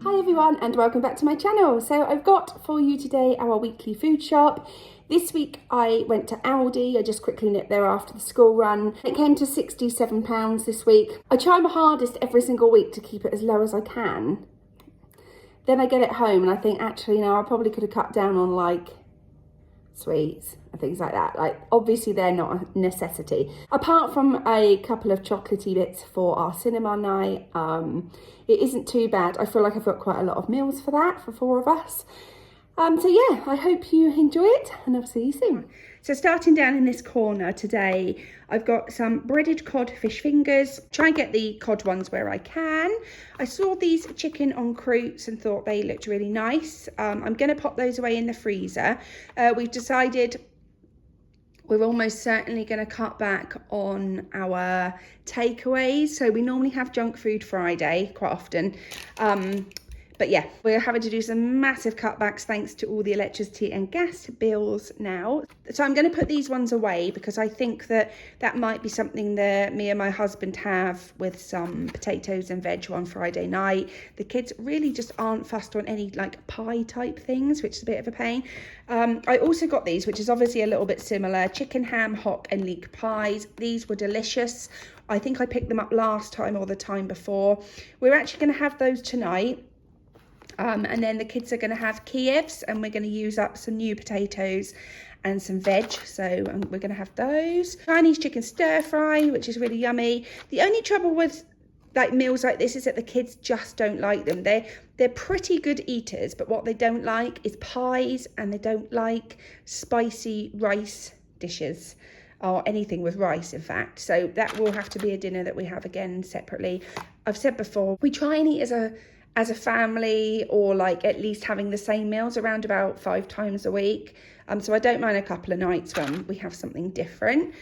Hi everyone and welcome back to my channel. So I've got for you today our weekly food shop. This week I went to Aldi. I just quickly nipped there after the school run. It came to £67 this week. I try my hardest every single week to keep it as low as I can. Then I get it home and I think actually I probably could have cut down on like sweets and things like that. Like obviously they're not a necessity. Apart from a couple of chocolatey bits for our cinema night, it isn't too bad. I feel like I've got quite a lot of meals for that, for 4 of us. So yeah, I hope you enjoy it and I'll see you soon. So starting down in this corner today, I've got some breaded cod fish fingers. Try and get the cod ones where I can. I saw these chicken en croûtes and thought they looked really nice. I'm going to pop those away in the freezer. We've decided we're almost certainly going to cut back on our takeaways. So we normally have junk food Friday quite often. But yeah, we're having to do some massive cutbacks thanks to all the electricity and gas bills now. So I'm going to put these ones away because I think that might be something that me and my husband have with some potatoes and veg on Friday night. The kids really just aren't fussed on any like pie type things, which is a bit of a pain. I also got these, which is obviously a little bit similar, chicken, ham, hock and leek pies. These were delicious. I think I picked them up last time or the time before. We're actually going to have those tonight. And then the kids are going to have Kievs and we're going to use up some new potatoes and some veg. So we're going to have those. Chinese chicken stir fry, which is really yummy. The only trouble with like meals like this is that the kids just don't like them. They're pretty good eaters, but what they don't like is pies and they don't like spicy rice dishes or anything with rice, in fact. So that will have to be a dinner that we have again separately. I've said before, we try and eat as a family, or like at least having the same meals around about 5 times a week. So I don't mind a couple of nights when we have something different.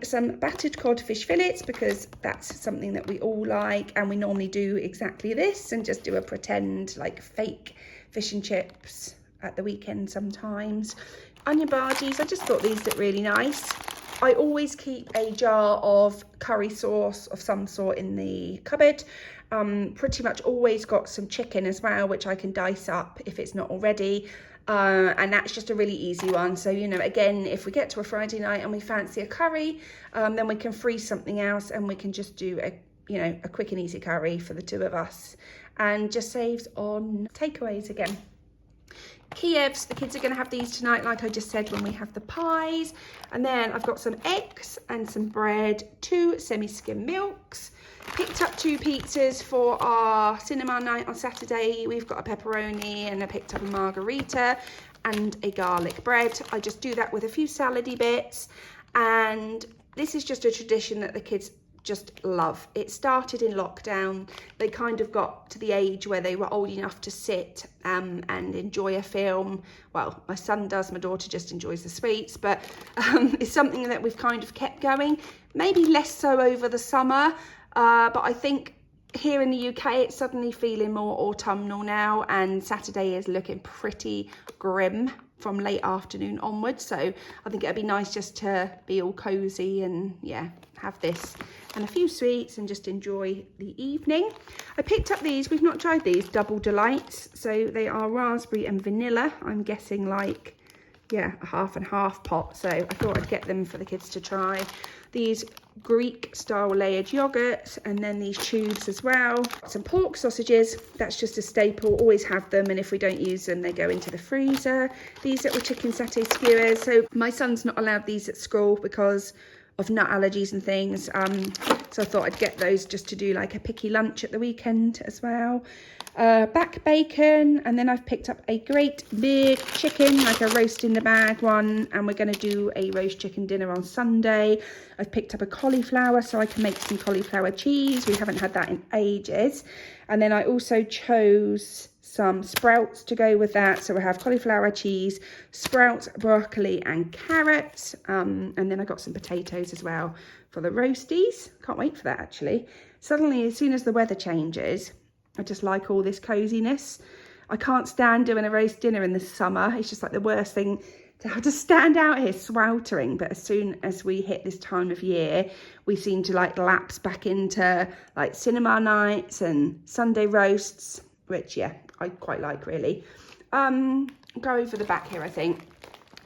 Some battered cod fish fillets because that's something that we all like, and we normally do exactly this and just do a pretend like fake fish and chips at the weekend sometimes. Onion bhajis, I just thought these looked really nice. I always keep a jar of curry sauce of some sort in the cupboard. Pretty much always got some chicken as well, which I can dice up if it's not already. And that's just a really easy one. So, you know, again, if we get to a Friday night and we fancy a curry, then we can freeze something else and we can just do a quick and easy curry for the 2 of us, and just saves on takeaways again. Kievs, the kids are going to have these tonight, like I just said, when we have the pies. And then I've got some eggs and some bread, 2 semi-skim milks. Picked up 2 pizzas for our cinema night on Saturday. We've got a pepperoni and I picked up a margarita and a garlic bread. I just do that with a few salady bits. And this is just a tradition that the kids just love. It started in lockdown. They kind of got to the age where they were old enough to sit and enjoy a film. Well, my son does, my daughter just enjoys the sweets, but it's something that we've kind of kept going. Maybe less so over the summer, but I think here in the UK it's suddenly feeling more autumnal now, and Saturday is looking pretty grim from late afternoon onwards. So I think it'd be nice just to be all cozy and yeah, have this and a few sweets and just enjoy the evening. I picked up these, we've not tried these, Double Delights. So they are raspberry and vanilla. I'm guessing like, yeah, a half and half pot. So I thought I'd get them for the kids to try. These Greek style layered yogurts, and then these tubes as well. Some pork sausages, that's just a staple, always have them, and if we don't use them they go into the freezer. These little chicken satay skewers, so my son's not allowed these at school because of nut allergies and things, so I thought I'd get those just to do like a picky lunch at the weekend as well. Back bacon, and then I've picked up a great big chicken, like a roast in the bag one, and we're going to do a roast chicken dinner on Sunday. I've picked up a cauliflower so I can make some cauliflower cheese. We haven't had that in ages. And then I also chose some sprouts to go with that, so we have cauliflower cheese, sprouts, broccoli and carrots, and then I got some potatoes as well for the roasties. Can't wait for that actually. Suddenly, as soon as the weather changes, I just like all this coziness. I can't stand doing a roast dinner in the summer. It's just like the worst thing to have to stand out here sweltering. But as soon as we hit this time of year, we seem to like lapse back into like cinema nights and Sunday roasts. which, yeah, I quite like, really. Go over the back here, I think.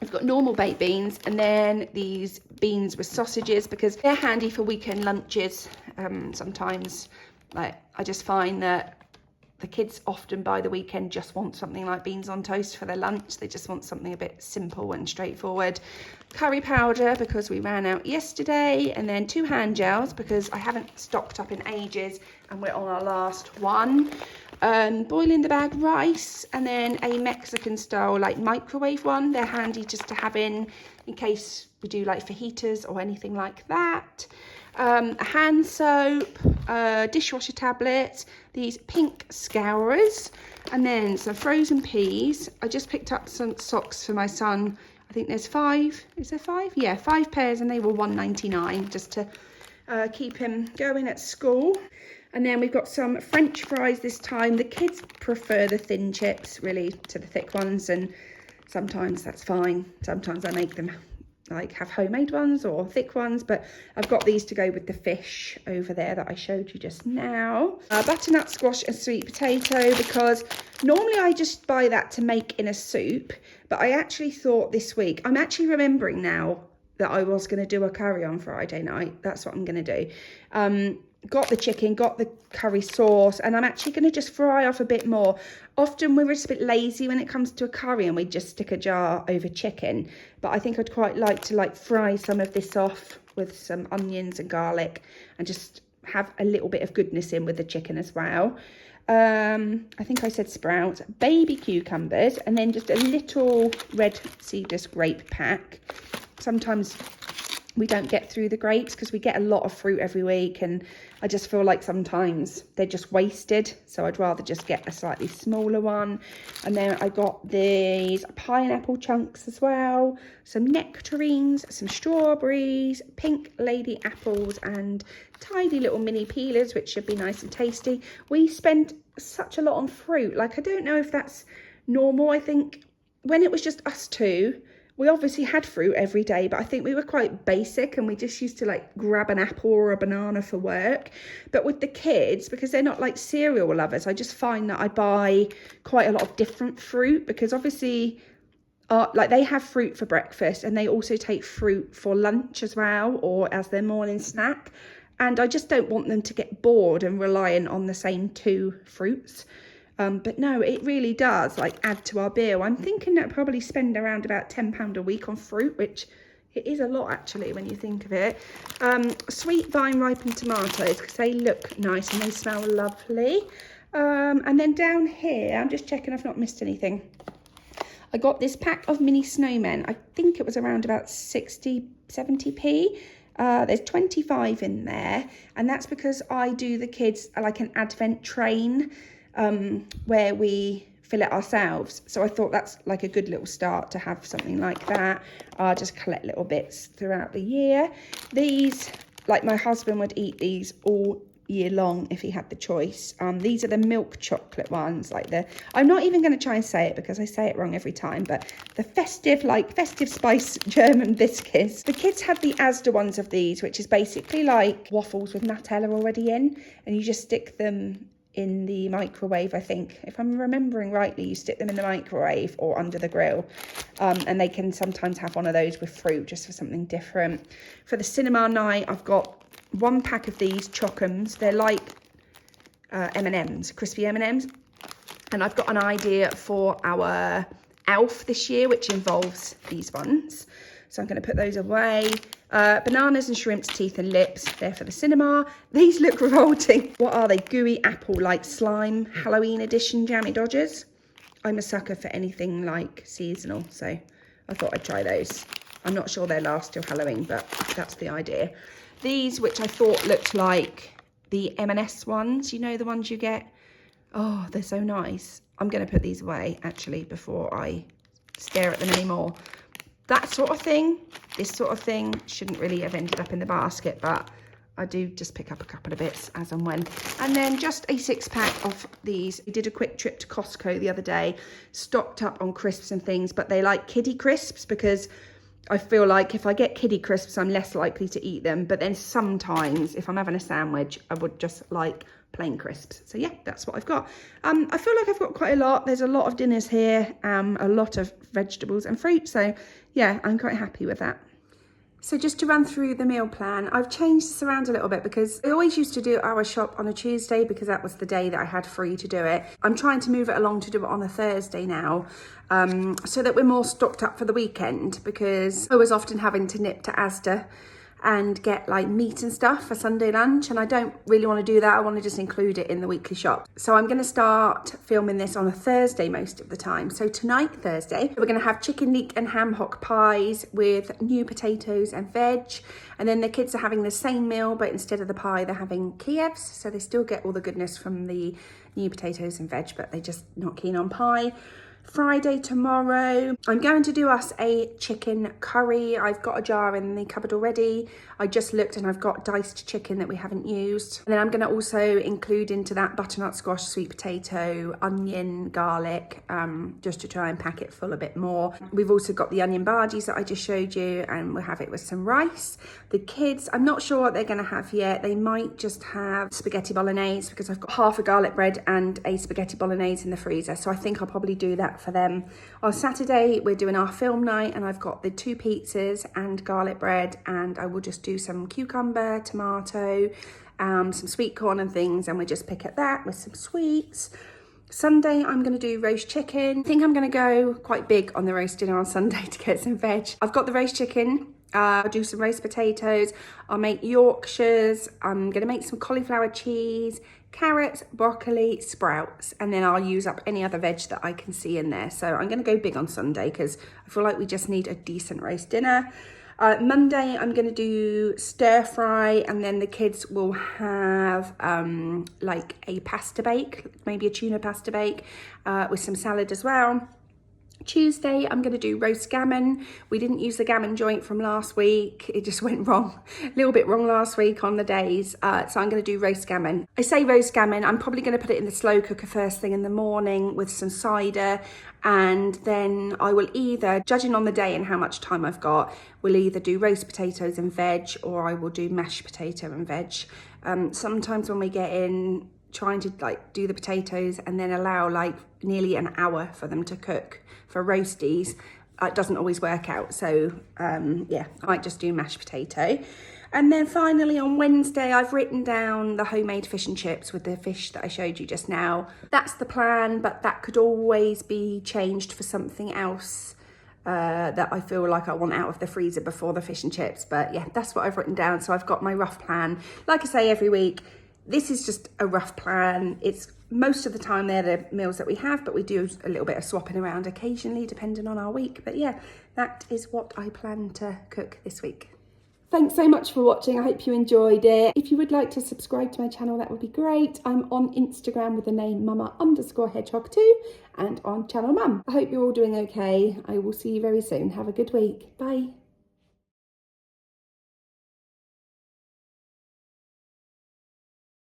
I've got normal baked beans and then these beans with sausages because they're handy for weekend lunches. Sometimes, like, I just find that the kids often by the weekend just want something like beans on toast for their lunch. They just want something a bit simple and straightforward. Curry powder because we ran out yesterday, and then 2 hand gels because I haven't stocked up in ages and we're on our last one. Boil in the bag rice, and then a Mexican style like microwave one. They're handy just to have in case we do like fajitas or anything like that. A hand soap, dishwasher tablets, these pink scourers, and then some frozen peas. I just picked up some socks for my son. I think there's 5. Is there 5? Yeah, 5 pairs, and they were $1.99 just to keep him going at school. And then we've got some French fries this time. The kids prefer the thin chips really to the thick ones, and sometimes that's fine. Sometimes I make them like have homemade ones or thick ones, but I've got these to go with the fish over there that I showed you just now. Butternut squash and sweet potato, because normally I just buy that to make in a soup, but I actually thought this week, I'm actually remembering now that I was going to do a curry on Friday night. That's what I'm going to do. Got the chicken, got the curry sauce, and I'm actually going to just fry off a bit more. Often we're just a bit lazy when it comes to a curry and we just stick a jar over chicken, but I think I'd quite like to like fry some of this off with some onions and garlic and just have a little bit of goodness in with the chicken as well. I think I said sprouts, baby cucumbers, and then just a little red seedless grape pack. Sometimes we don't get through the grapes because we get a lot of fruit every week, and I just feel like sometimes they're just wasted, so I'd rather just get a slightly smaller one. And then I got these pineapple chunks as well, some nectarines, some strawberries, pink lady apples, and tiny little mini peelers, which should be nice and tasty. We spend such a lot on fruit. Like, I don't know if that's normal. I think when it was just us two, we obviously had fruit every day, but I think we were quite basic and we just used to like grab an apple or a banana for work. But with the kids, because they're not like cereal lovers, I just find that I buy quite a lot of different fruit, because obviously like they have fruit for breakfast and they also take fruit for lunch as well, or as their morning snack. And I just don't want them to get bored and reliant on the same 2 fruits. But no, it really does like add to our bill. I'm thinking that I'll probably spend around about £10 a week on fruit, which it is a lot actually when you think of it. Sweet vine ripened tomatoes because they look nice and they smell lovely. And then down here, I'm just checking I've not missed anything. I got this pack of mini snowmen. I think it was around about 70p. There's 25 in there, and that's because I do the kids like an advent train where we fill it ourselves. So I thought that's like a good little start to have something like that. I'll just collect little bits throughout the year. These, like my husband would eat these all year long if he had the choice. These are the milk chocolate ones, like I'm not even going to try and say it because I say it wrong every time, but the festive spice German biscuits. The kids had the Asda ones of these, which is basically like waffles with Nutella already in, and you just stick them in the microwave. I think, if I'm remembering rightly, you stick them in the microwave or under the grill, and they can sometimes have one of those with fruit just for something different. For the cinema night, I've got 1 pack of these Chockums. They're like M&Ms, crispy M&Ms, and I've got an idea for our elf this year, which involves these ones, so I'm going to put those away. Bananas and shrimps, teeth and lips, they're for the cinema. These look revolting. What are they? Gooey apple like slime Halloween edition jammy dodgers. I'm a sucker for anything like seasonal, so I thought I'd try those. I'm not sure they'll last till Halloween, but that's the idea. These, which I thought looked like the M&S ones, you know, the ones you get. Oh, they're so nice. I'm going to put these away actually before I stare at them anymore. That sort of thing, this sort of thing shouldn't really have ended up in the basket, but I do just pick up a couple of bits as and when. And then just a 6-pack of these. We did a quick trip to Costco the other day, stocked up on crisps and things, but they like kiddie crisps because I feel like if I get kiddie crisps, I'm less likely to eat them. But then sometimes if I'm having a sandwich, I would just like plain crisps. So yeah, that's what I've got. I feel like I've got quite a lot. There's a lot of dinners here, a lot of vegetables and fruit. So yeah, I'm quite happy with that. So just to run through the meal plan, I've changed this around a little bit because I always used to do our shop on a Tuesday because that was the day that I had free to do it. I'm trying to move it along to do it on a Thursday now, so that we're more stocked up for the weekend, because I was often having to nip to Asda and get like meat and stuff for Sunday lunch, and I don't really want to do that. I want to just include it in the weekly shop. So I'm going to start filming this on a Thursday most of the time. So tonight, Thursday, we're going to have chicken leek and ham hock pies with new potatoes and veg, and then the kids are having the same meal, but instead of the pie they're having Kievs, so they still get all the goodness from the new potatoes and veg, but they're just not keen on pie. Friday, tomorrow, I'm going to do us a chicken curry. I've got a jar in the cupboard already. I just looked and I've got diced chicken that we haven't used. And then I'm going to also include into that butternut squash, sweet potato, onion, garlic, just to try and pack it full a bit more. We've also got the onion bhajis that I just showed you, and we'll have it with some rice. The kids, I'm not sure what they're going to have yet. They might just have spaghetti bolognese because I've got half a garlic bread and a spaghetti bolognese in the freezer. So I think I'll probably do that for them. On Saturday, we're doing our film night, and I've got the 2 pizzas and garlic bread, and I will just do some cucumber, tomato, some sweet corn and things, and we just pick at that with some sweets. Sunday, I'm going to do roast chicken. I think I'm going to go quite big on the roast dinner on Sunday to get some veg. I've got the roast chicken. I'll do some roast potatoes. I'll make Yorkshires. I'm going to make some cauliflower cheese, carrots, broccoli, sprouts, and then I'll use up any other veg that I can see in there. So I'm going to go big on Sunday because I feel like we just need a decent roast dinner. Monday, I'm going to do stir fry, and then the kids will have like a pasta bake, maybe a tuna pasta bake with some salad as well. Tuesday, I'm going to do roast gammon. We didn't use the gammon joint from last week. It just went wrong, a little bit wrong last week on the days. So I'm going to do roast gammon. I say roast gammon, I'm probably going to put it in the slow cooker first thing in the morning with some cider. And then I will either, judging on the day and how much time I've got, will either do roast potatoes and veg, or I will do mashed potato and veg. Sometimes when we get in, trying to like do the potatoes and then allow like nearly an hour for them to cook for roasties, it doesn't always work out. So yeah, I might just do mashed potato. And then finally on Wednesday, I've written down the homemade fish and chips with the fish that I showed you just now. That's the plan, but that could always be changed for something else that I feel like I want out of the freezer before the fish and chips. But yeah, that's what I've written down. So I've got my rough plan. Like I say every week, this is just a rough plan. It's most of the time they're the meals that we have, but we do a little bit of swapping around occasionally depending on our week. But yeah, that is what I plan to cook this week. Thanks so much for watching. I hope you enjoyed it. If you would like to subscribe to my channel, that would be great. I'm on Instagram with the name mama_hedgehog2 and on channel mum. I hope you're all doing okay. I will see you very soon. Have a good week. Bye.